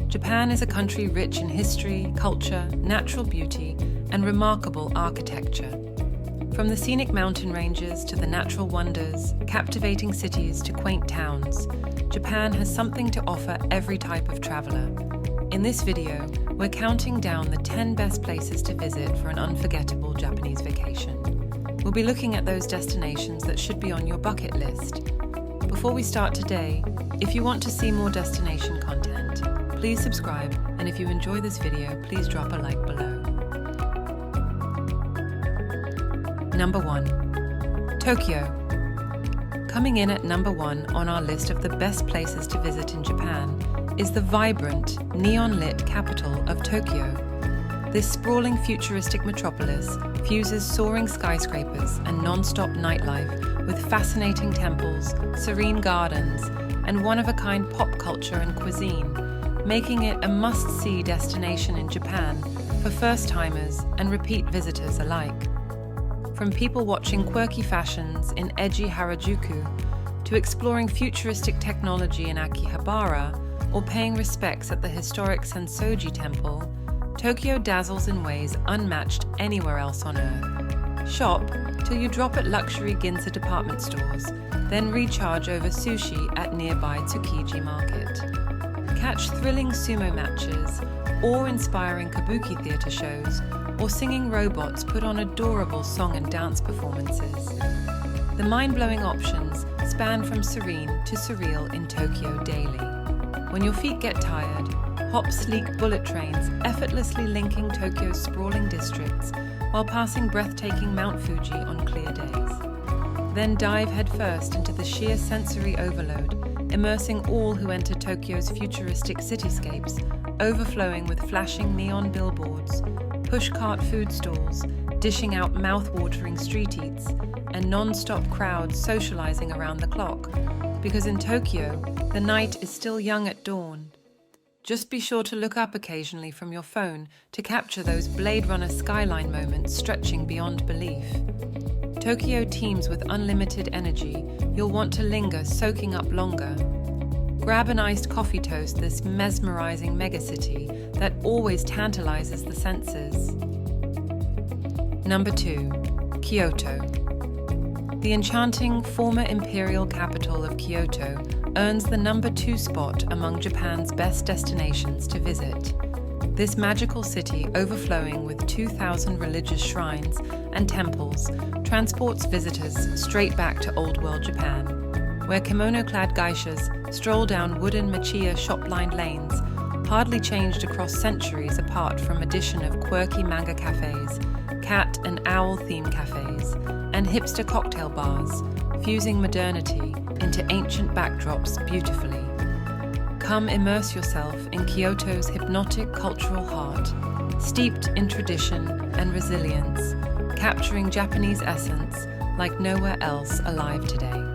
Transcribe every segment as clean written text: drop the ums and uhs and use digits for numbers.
Japan is a country rich in history, culture, natural beauty, and remarkable architecture. From the scenic mountain ranges to the natural wonders, captivating cities to quaint towns, Japan has something to offer every type of traveler. In this video, we're counting down the 10 best places to visit for an unforgettable Japanese vacation. We'll be looking at those destinations that should be on your bucket list. Before we start today, if you want to see more destination content, please subscribe, and if you enjoy this video, please drop a like below. Number 1. Tokyo. Coming in at number 1 on our list of the best places to visit in Japan is the vibrant, neon-lit capital of Tokyo. This sprawling futuristic metropolis fuses soaring skyscrapers and non-stop nightlife with fascinating temples, serene gardens, and one-of-a-kind pop culture and cuisine, making it a must-see destination in Japan for first-timers and repeat visitors alike. From people watching quirky fashions in edgy Harajuku, to exploring futuristic technology in Akihabara, or paying respects at the historic Sensoji Temple, Tokyo dazzles in ways unmatched anywhere else on Earth. Shop till you drop at luxury Ginza department stores, then recharge over sushi at nearby Tsukiji Market. Catch thrilling sumo matches, awe-inspiring kabuki theatre shows, or singing robots put on adorable song and dance performances. The mind-blowing options span from serene to surreal in Tokyo daily. When your feet get tired, hop sleek bullet trains effortlessly linking Tokyo's sprawling districts while passing breathtaking Mount Fuji on clear days. Then dive headfirst into the sheer sensory overload, immersing all who enter Tokyo's futuristic cityscapes, overflowing with flashing neon billboards, pushcart food stalls, dishing out mouth-watering street eats, and non-stop crowds socializing around the clock. Because in Tokyo, the night is still young at dawn. Just be sure to look up occasionally from your phone to capture those Blade Runner skyline moments stretching beyond belief. Tokyo teems with unlimited energy. You'll want to linger, soaking up longer. Grab an iced coffee toast, this mesmerizing megacity that always tantalizes the senses. Number 2. Kyoto. The enchanting former imperial capital of Kyoto earns the number 2 spot among Japan's best destinations to visit. This magical city, overflowing with 2,000 religious shrines and temples, transports visitors straight back to Old World Japan, where kimono-clad geishas stroll down wooden machiya shop-lined lanes, hardly changed across centuries apart from addition of quirky manga cafes, cat and owl-themed cafes, and hipster cocktail bars, fusing modernity into ancient backdrops beautifully. Come immerse yourself in Kyoto's hypnotic cultural heart, steeped in tradition and resilience, capturing Japanese essence like nowhere else alive today.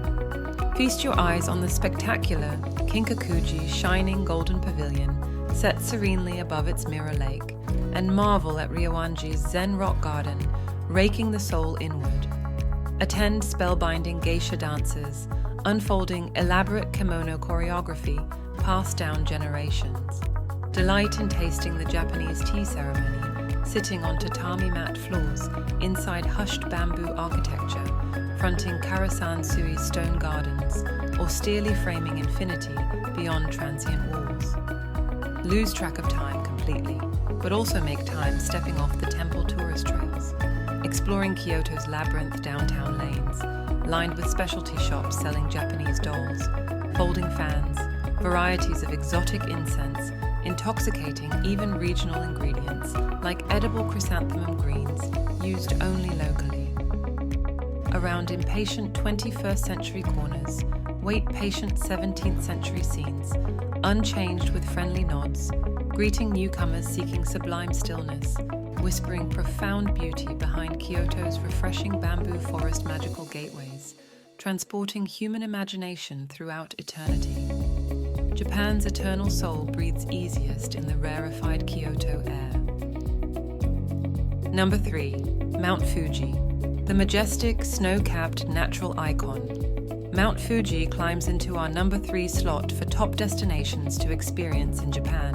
Feast your eyes on the spectacular Kinkakuji shining golden pavilion set serenely above its mirror lake, and marvel at Ryoanji's Zen rock garden raking the soul inward. Attend spellbinding geisha dances, unfolding elaborate kimono choreography passed down generations. Delight in tasting the Japanese tea ceremony, sitting on tatami mat floors inside hushed bamboo architecture, fronting Karasan-sui stone gardens, or steelly framing infinity beyond transient walls. Lose track of time completely, but also make time stepping off the temple tourist trails, exploring Kyoto's labyrinth downtown lanes, lined with specialty shops selling Japanese dolls, folding fans, varieties of exotic incense, intoxicating even regional ingredients like edible chrysanthemum greens used only locally. Around impatient 21st century corners, wait patient 17th century scenes, unchanged with friendly nods, greeting newcomers seeking sublime stillness, whispering profound beauty behind Kyoto's refreshing bamboo forest magical gateways, transporting human imagination throughout eternity. Japan's eternal soul breathes easiest in the rarefied Kyoto air. Number 3. Mount Fuji. The majestic, snow-capped natural icon. Mount Fuji climbs into our number 3 slot for top destinations to experience in Japan,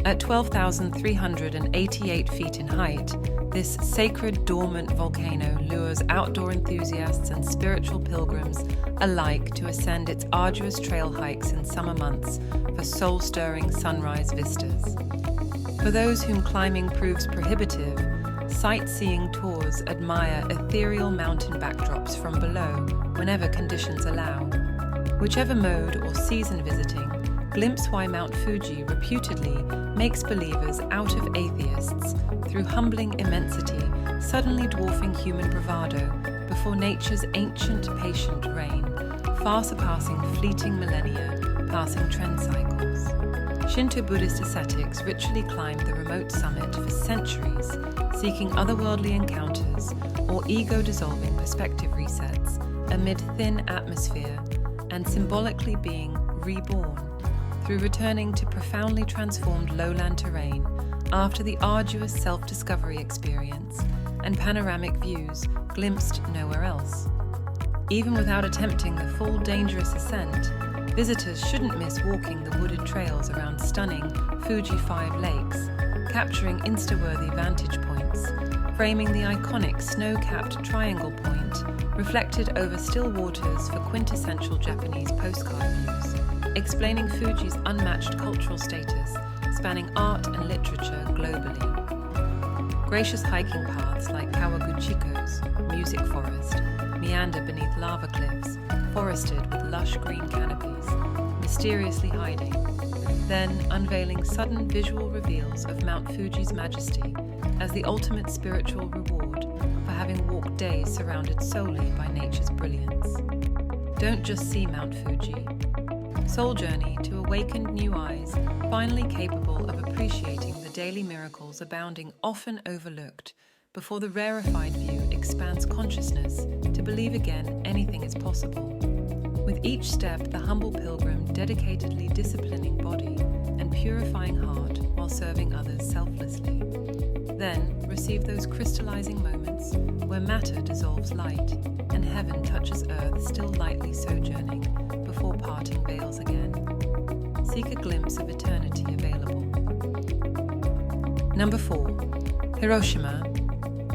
At 12,388 feet in height, this sacred dormant volcano lures outdoor enthusiasts and spiritual pilgrims alike to ascend its arduous trail hikes in summer months for soul-stirring sunrise vistas. For those whom climbing proves prohibitive, sightseeing tours admire ethereal mountain backdrops from below whenever conditions allow. Whichever mode or season visiting, glimpse why Mount Fuji reputedly makes believers out of atheists through humbling immensity, suddenly dwarfing human bravado before nature's ancient, patient reign, far surpassing fleeting millennia, passing trend cycles. Shinto Buddhist ascetics ritually climbed the remote summit for centuries, seeking otherworldly encounters or ego-dissolving perspective resets amid thin atmosphere and symbolically being reborn through returning to profoundly transformed lowland terrain after the arduous self-discovery experience and panoramic views glimpsed nowhere else. Even without attempting the full dangerous ascent, visitors shouldn't miss walking the wooded trails around stunning Fuji 5 lakes, capturing Insta-worthy vantage points, framing the iconic snow-capped Triangle Point, reflected over still waters for quintessential Japanese postcard views, explaining Fuji's unmatched cultural status, spanning art and literature globally. Gracious hiking paths like Kawaguchiko's Music Forest meander beneath lava cliffs, forested with lush green canopies, mysteriously hiding, then unveiling sudden visual reveals of Mount Fuji's majesty as the ultimate spiritual reward for having walked days surrounded solely by nature's brilliance. Don't just see Mount Fuji. Soul journey to awakened new eyes, finally capable of appreciating the daily miracles abounding often overlooked, before the rarefied view expands consciousness to believe again anything is possible. With each step, the humble pilgrim dedicatedly disciplining body and purifying heart while serving others selflessly. Then receive those crystallizing moments where matter dissolves light and heaven touches earth still lightly sojourning before parting veils again. Seek a glimpse of eternity available. Number 4. Hiroshima.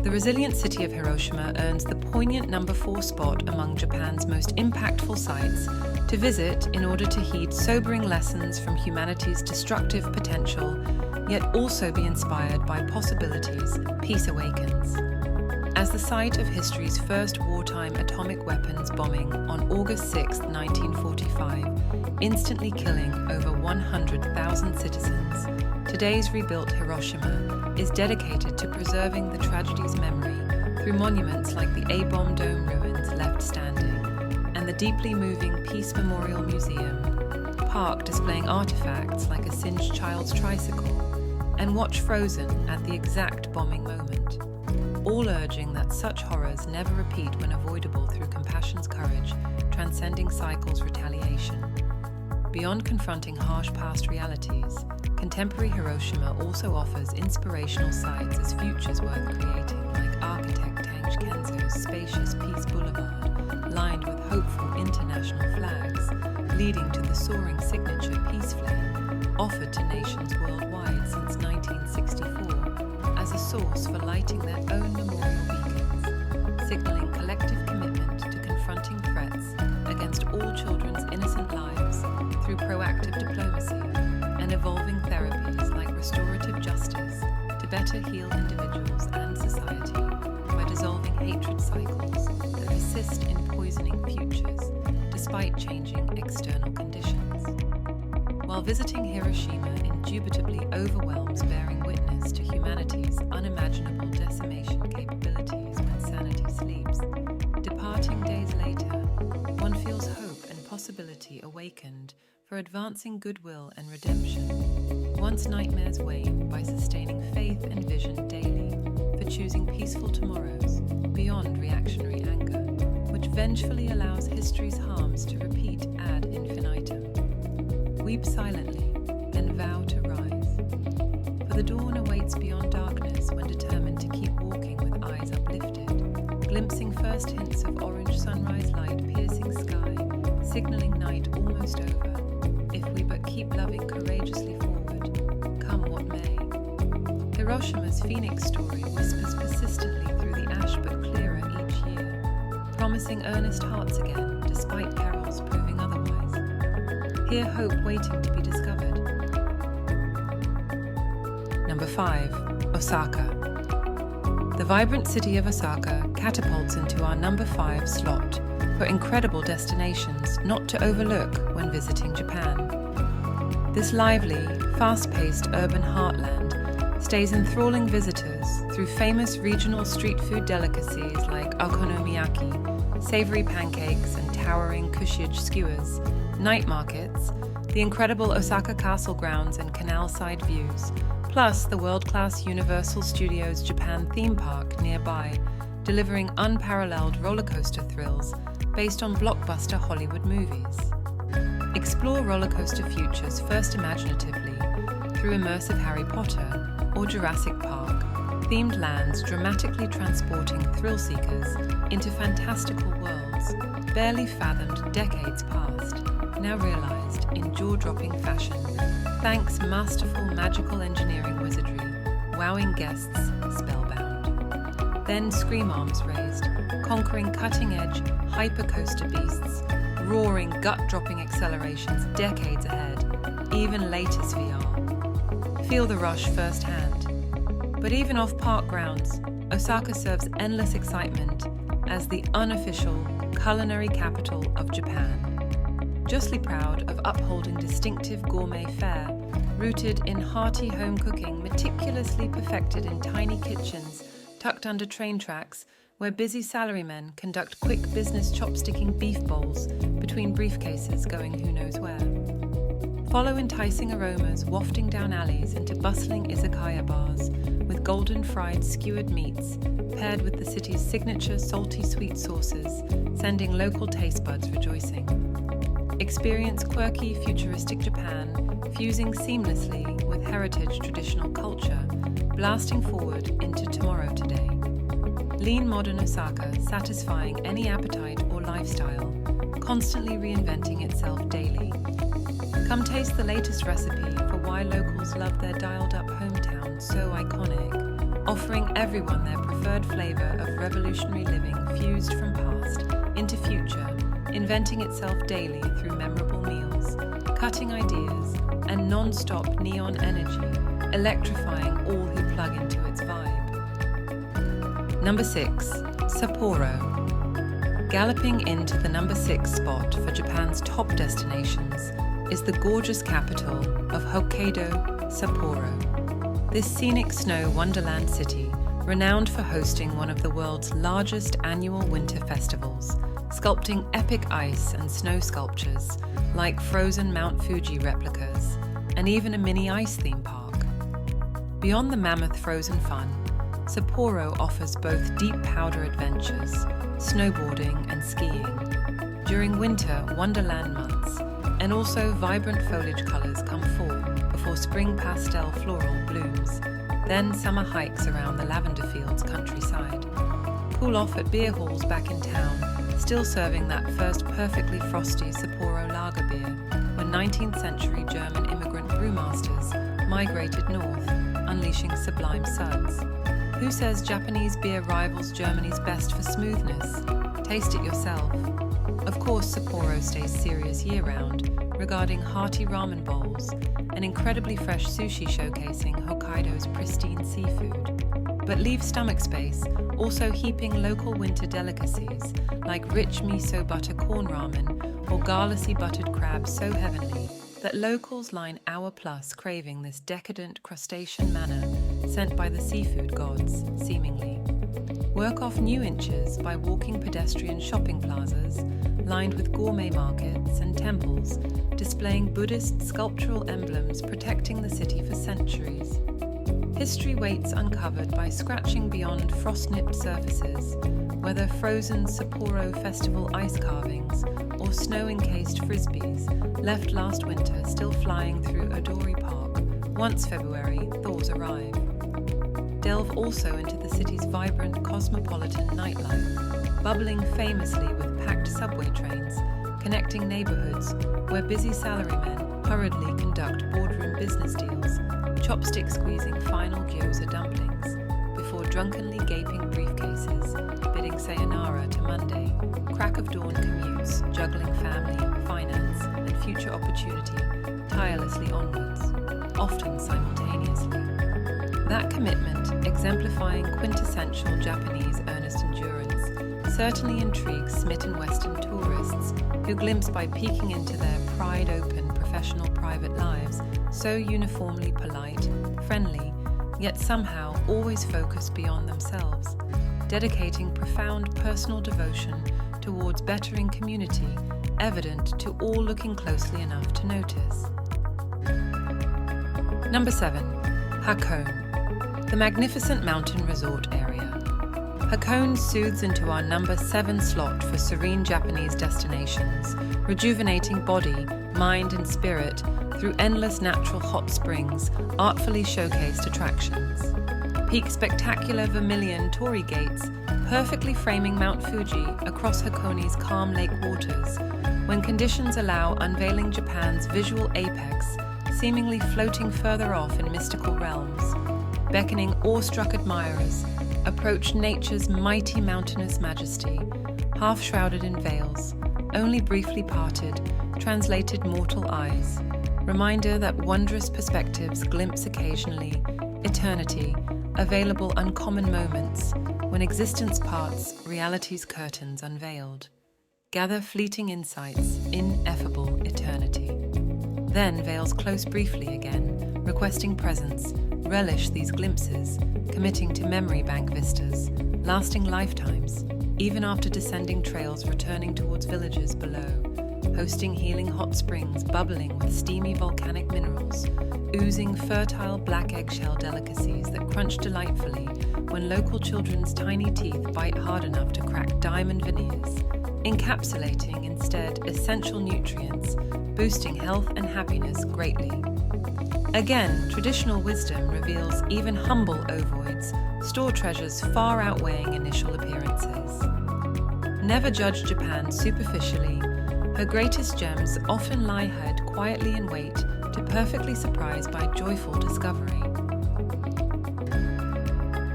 The resilient city of Hiroshima earns the poignant number 4 spot among Japan's most impactful sites to visit in order to heed sobering lessons from humanity's destructive potential, yet also be inspired by possibilities peace awakens. As the site of history's first wartime atomic weapons bombing on August 6, 1945, instantly killing over 100,000 citizens, today's rebuilt Hiroshima is dedicated to preserving the tragedy's memory through monuments like the A-bomb dome ruins left standing and the deeply moving Peace Memorial Museum, park displaying artifacts like a singed child's tricycle, and watch frozen at the exact bombing moment, all urging that such horrors never repeat when avoidable through compassion's courage, transcending cycles retaliation. Beyond confronting harsh past realities, contemporary Hiroshima also offers inspirational sites as futures worth creating, like architect Tange Kenzo's spacious Peace Boulevard, lined with hopeful international flags, leading to the soaring signature Peace Flame, offered to nations worldwide since 1964 as a source for lighting their own memorial beacons, signaling collective commitment to confronting threats against all children's innocent lives through proactive diplomacy and evolving therapies like restorative justice to better heal individuals and society by dissolving hatred cycles that persist in poisoning futures despite changing external conditions. While visiting Hiroshima indubitably overwhelms bearing witness to humanity's unimaginable decimation capabilities when sanity sleeps, departing days later, one feels hope and possibility awakened for advancing goodwill and redemption, once nightmares wane by sustaining faith and vision daily, for choosing peaceful tomorrows beyond reactionary anger, which vengefully allows history's harms to repeat ad infinitum. Weep silently, then vow to rise. For the dawn awaits beyond darkness when determined to keep walking with eyes uplifted, glimpsing first hints of orange sunrise light piercing sky, signaling night almost over. If we but keep loving courageously forward, come what may. Hiroshima's phoenix story whispers persistently through the ash but clearer each year, promising earnest hearts again despite perils proving otherwise. Hear hope waiting to be discovered. Number 5. Osaka. The vibrant city of Osaka catapults into our number 5 slot for incredible destinations not to overlook when visiting Japan. This lively, fast-paced urban heartland stays enthralling visitors through famous regional street food delicacies like okonomiyaki, savory pancakes and towering kushige skewers, night markets, the incredible Osaka Castle grounds and canal-side views, plus the world-class Universal Studios Japan theme park nearby, delivering unparalleled roller coaster thrills based on blockbuster Hollywood movies. Explore roller coaster futures first imaginatively through immersive Harry Potter or Jurassic Park, themed lands dramatically transporting thrill seekers into fantastical worlds barely fathomed decades past, now realized in jaw-dropping fashion, thanks masterful magical engineering wizardry, wowing guests spellbound. Then scream arms raised, conquering cutting-edge hypercoaster beasts, roaring gut-dropping accelerations decades ahead, even latest VR. Feel the rush firsthand. But even off park grounds, Osaka serves endless excitement as the unofficial culinary capital of Japan. Justly proud of upholding distinctive gourmet fare, rooted in hearty home cooking meticulously perfected in tiny kitchens tucked under train tracks where busy salarymen conduct quick business chopsticking beef bowls between briefcases going who knows where. Follow enticing aromas wafting down alleys into bustling izakaya bars with golden fried skewered meats paired with the city's signature salty sweet sauces, sending local taste buds rejoicing. Experience quirky futuristic Japan fusing seamlessly with heritage traditional culture, blasting forward into tomorrow today. Lean modern Osaka satisfying any appetite or lifestyle, constantly reinventing itself daily. Come taste the latest recipe for why locals love their dialed-up hometown so iconic, offering everyone their preferred flavor of revolutionary living fused from past into future, inventing itself daily through memorable meals, cutting ideas, and non-stop neon energy, electrifying all who plug into its vibe. Number 6. Sapporo. Galloping into the number 6 spot for Japan's top destinations is the gorgeous capital of Hokkaido, Sapporo. This scenic snow wonderland city, renowned for hosting one of the world's largest annual winter festivals, sculpting epic ice and snow sculptures like frozen Mount Fuji replicas, and even a mini ice theme park. Beyond the mammoth frozen fun, Sapporo offers both deep powder adventures, snowboarding and skiing, during winter wonderland months, and also vibrant foliage colours come fall before spring pastel floral blooms, then summer hikes around the lavender fields countryside. Cool off at beer halls back in town, still serving that first perfectly frosty Sapporo lager beer when 19th century German immigrant brewmasters migrated north, unleashing sublime suds. Who says Japanese beer rivals Germany's best for smoothness? Taste it yourself. Of course, Sapporo stays serious year-round, regarding hearty ramen bowls and incredibly fresh sushi showcasing Hokkaido's pristine seafood. But leave stomach space, also heaping local winter delicacies like rich miso butter corn ramen or garlicy buttered crab so heavenly that locals line hour plus craving this decadent crustacean manna sent by the seafood gods, seemingly. Work off new inches by walking pedestrian shopping plazas lined with gourmet markets and temples displaying Buddhist sculptural emblems protecting the city for centuries. History waits uncovered by scratching beyond frost-nipped surfaces, whether frozen Sapporo festival ice carvings or snow-encased frisbees left last winter still flying through Odori Park once February thaws arrive. Delve also into the city's vibrant cosmopolitan nightlife, bubbling famously with packed subway trains, connecting neighborhoods where busy salarymen hurriedly conduct boardroom business deals, chopstick squeezing final gyoza dumplings, before drunkenly gaping briefcases, bidding sayonara to Monday, crack of dawn commutes, juggling family, finance, and future opportunity, tirelessly onwards, often simultaneously. That commitment, exemplifying quintessential Japanese earnest endurance, certainly intrigues smitten Western tourists who glimpse by peeking into their pride-open professional private lives, so uniformly polite, friendly, yet somehow always focused beyond themselves, dedicating profound personal devotion towards bettering community, evident to all looking closely enough to notice. Number 7. Hakone, the magnificent mountain resort area. Hakone soothes into our number 7 slot for serene Japanese destinations, rejuvenating body, mind and spirit through endless natural hot springs, artfully showcased attractions. Peak spectacular vermilion torii gates, perfectly framing Mount Fuji across Hakone's calm lake waters, when conditions allow unveiling Japan's visual apex, seemingly floating further off in mystical realms, beckoning awestruck admirers, approach nature's mighty mountainous majesty, half-shrouded in veils, only briefly parted, translated mortal eyes, reminder that wondrous perspectives glimpse occasionally, eternity, available uncommon moments, when existence parts, reality's curtains unveiled. Gather fleeting insights, ineffable eternity. Then veils close briefly again, requesting presence, relish these glimpses, committing to memory bank vistas, lasting lifetimes, even after descending trails returning towards villages below, hosting healing hot springs bubbling with steamy volcanic minerals, oozing fertile black eggshell delicacies that crunch delightfully when local children's tiny teeth bite hard enough to crack diamond veneers, encapsulating instead essential nutrients, boosting health and happiness greatly. Again, traditional wisdom reveals even humble ovoids, store treasures far outweighing initial appearances. Never judge Japan superficially. Her greatest gems often lie hid quietly in wait to perfectly surprise by joyful discovery.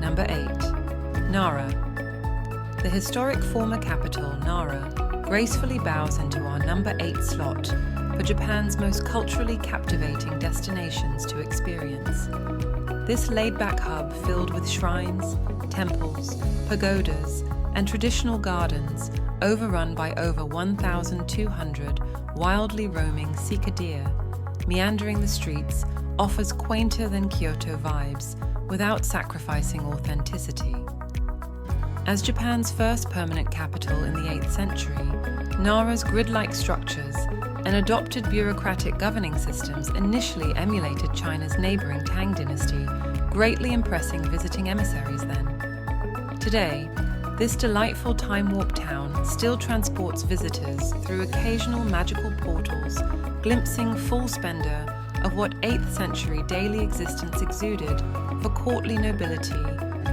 Number 8. Nara. The historic former capital, Nara, gracefully bows into our number 8 slot for Japan's most culturally captivating destinations to experience. This laid-back hub filled with shrines, temples, pagodas, and traditional gardens overrun by over 1,200 wildly roaming Sika deer, meandering the streets, offers quainter than Kyoto vibes without sacrificing authenticity. As Japan's first permanent capital in the 8th century, Nara's grid-like structures and adopted bureaucratic governing systems initially emulated China's neighboring Tang dynasty, greatly impressing visiting emissaries then. Today, this delightful time-warp town still transports visitors through occasional magical portals, glimpsing full splendor of what 8th century daily existence exuded for courtly nobility,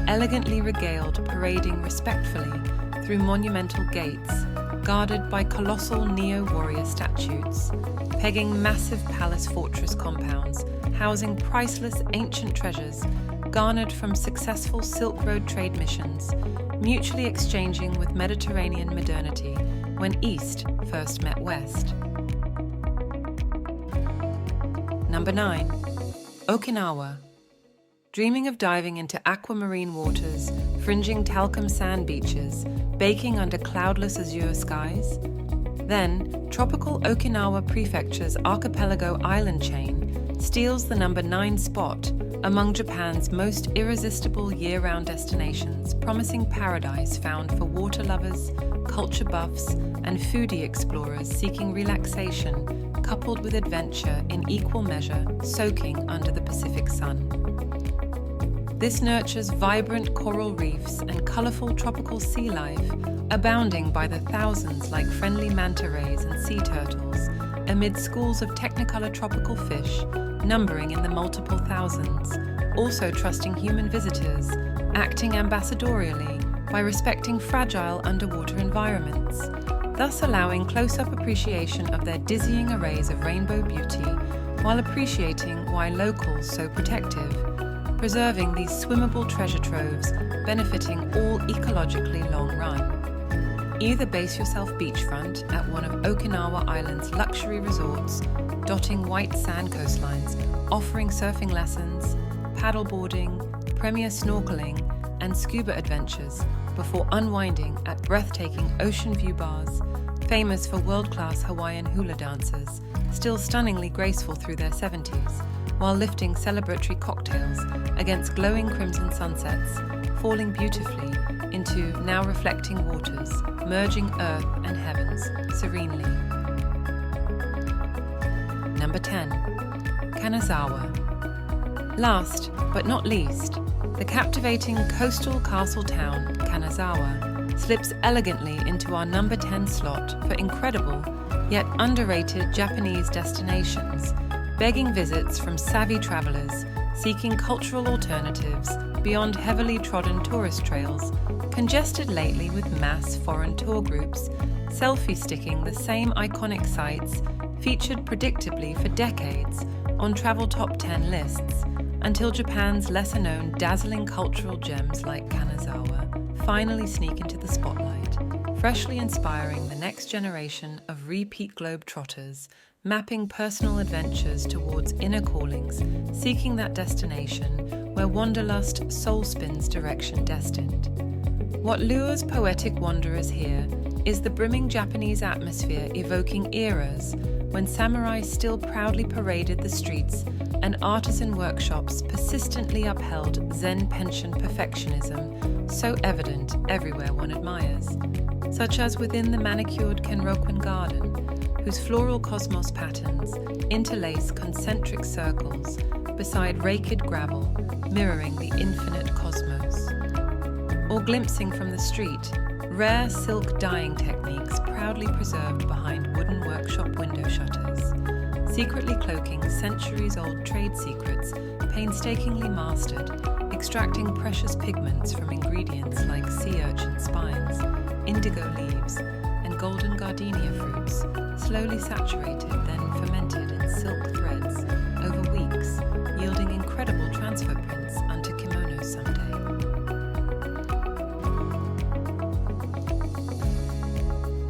elegantly regaled parading respectfully through monumental gates, guarded by colossal neo-warrior statues, pegging massive palace fortress compounds, housing priceless ancient treasures garnered from successful Silk Road trade missions, mutually exchanging with Mediterranean modernity when East first met West. Number 9. Okinawa. Dreaming of diving into aquamarine waters, fringing talcum sand beaches, baking under cloudless azure skies? Then, tropical Okinawa Prefecture's archipelago island chain steals the number 9 spot among Japan's most irresistible year-round destinations, promising paradise found for water lovers, culture buffs, and foodie explorers seeking relaxation, coupled with adventure in equal measure, soaking under the Pacific sun. This nurtures vibrant coral reefs and colorful tropical sea life, abounding by the thousands like friendly manta rays and sea turtles, amid schools of technicolor tropical fish, numbering in the multiple thousands, also trusting human visitors, acting ambassadorially by respecting fragile underwater environments, thus allowing close-up appreciation of their dizzying arrays of rainbow beauty, while appreciating why locals so protective, preserving these swimmable treasure troves benefiting all ecologically long run. Either base yourself beachfront at one of Okinawa Island's luxury resorts, dotting white sand coastlines, offering surfing lessons, paddleboarding, premier snorkeling, and scuba adventures before unwinding at breathtaking ocean view bars, famous for world-class Hawaiian hula dancers, still stunningly graceful through their 70s, while lifting celebratory cocktails against glowing crimson sunsets, falling beautifully into now reflecting waters, merging earth and heavens serenely. Number 10. Kanazawa. Last but not least, the captivating coastal castle town, Kanazawa, slips elegantly into our number 10 slot for incredible yet underrated Japanese destinations, begging visits from savvy travelers seeking cultural alternatives beyond heavily trodden tourist trails, congested lately with mass foreign tour groups, selfie-sticking the same iconic sites featured predictably for decades on travel top 10 lists, until Japan's lesser-known dazzling cultural gems like Kanazawa finally sneak into the spotlight, freshly inspiring the next generation of repeat globe-trotters, mapping personal adventures towards inner callings, seeking that destination where wanderlust soul spins direction destined. What lures poetic wanderers here is the brimming Japanese atmosphere evoking eras when samurai still proudly paraded the streets and artisan workshops persistently upheld Zen pension perfectionism, so evident everywhere one admires, such as within the manicured Kenroku garden, whose floral cosmos patterns interlace concentric circles beside raked gravel, mirroring the infinite cosmos. Or glimpsing from the street, rare silk dyeing techniques proudly preserved behind wooden workshop window shutters, secretly cloaking centuries-old trade secrets painstakingly mastered, extracting precious pigments from ingredients like sea urchin spines, indigo leaves, and golden gardenia fruits, slowly saturated, then